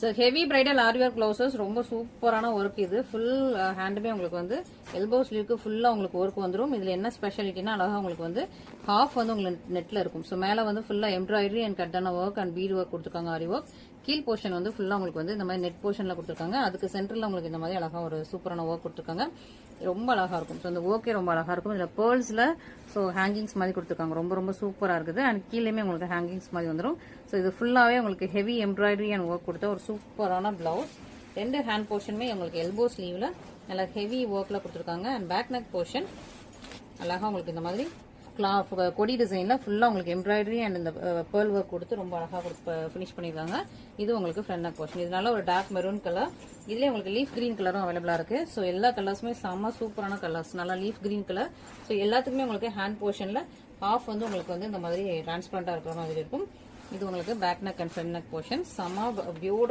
So heavy bridal ஆரி work blouses ரொம்ப சூப்பரான work இது. ஃபுல் ஹேண்டுமே உங்களுக்கு வந்து எல்போ ஸ்லீவ்க்கு ஃபுல்லா உங்களுக்கு ஒர்க் வந்துடும். இதுல என்ன ஸ்பெஷாலிட்டினா அழகா உங்களுக்கு வந்து ஹாஃப் வந்து உங்களுக்கு நெட்ல இருக்கும். ஸோ மேல வந்து ஃபுல்லா embroidery and Katana work and beat work கொடுத்துருக்காங்க ஆரி ஒர்க். கீழ் போர்ஷன் வந்து ஃபுல்லா உங்களுக்கு வந்து இந்த மாதிரி நெட் போர்ஷன்ல கொடுத்துருக்காங்க. அதுக்கு சென்டர்ல உங்களுக்கு இந்த மாதிரி அழகா ஒரு சூப்பரான ஒர்க் கொடுத்துருக்காங்க. ரொம்ப அழகா இருக்கும். ஸோ இந்த ஒர்க்கே ரொம்ப அழகா இருக்கும். இதுல பேர்ல்ஸ்ல ஸோ ஹேங்கிங்ஸ் மாதிரி கொடுத்துருக்காங்க. ரொம்ப ரொம்ப சூப்பரா இருக்குது. அண்ட் கீழேயுமே உங்களுக்கு ஹேங்கிங்ஸ் மாதிரி வந்துடும். ஸோ இது ஃபுல்லாவே உங்களுக்கு ஹெவி எம்ப்ராய்டரி அண்ட் ஒர்க் கொடுத்த ஒரு சூப்பரான பிளவுஸ். 2 ஹேண்ட் போர்ஷனுமே உங்களுக்கு எல்போ ஸ்லீவ்ல நல்லா ஹெவி ஒர்க்ல கொடுத்துருக்காங்க. அண்ட் பேக் நெக் போர்ஷன் அழகா உங்களுக்கு இந்த மாதிரி கொடி டிசைன்ல ஃபுல்லா உங்களுக்கு எம்ப்ராய்டரி அண்ட் இந்த பேர்ல் ஒர்க் கொடுத்து ரொம்ப அழகா ஃபினிஷ் பண்ணிருக்காங்க. இது உங்களுக்கு ஃப்ரண்ட் நெக் போர்ஷன். இதனால ஒரு டார்க் மெரூன் கலர், இதுலயே உங்களுக்கு லீஃப் கிரீன் கலரும் அவைலபிளா இருக்கு. ஸோ எல்லா கலர்ஸுமே செம்ம சூப்பரான கலர்ஸ். நல்லா லீஃப் கிரீன் கலர். ஸோ எல்லாத்துக்குமே உங்களுக்கு ஹேண்ட் போர்ஷன்ல ஹாஃப் வந்து உங்களுக்கு வந்து இந்த மாதிரி டிரான்ஸ்பரண்டா இருக்கிற மாதிரி இருக்கும். இது உங்களுக்கு back neck and front neck portion. செம்ம பியூட்டிஃபுல்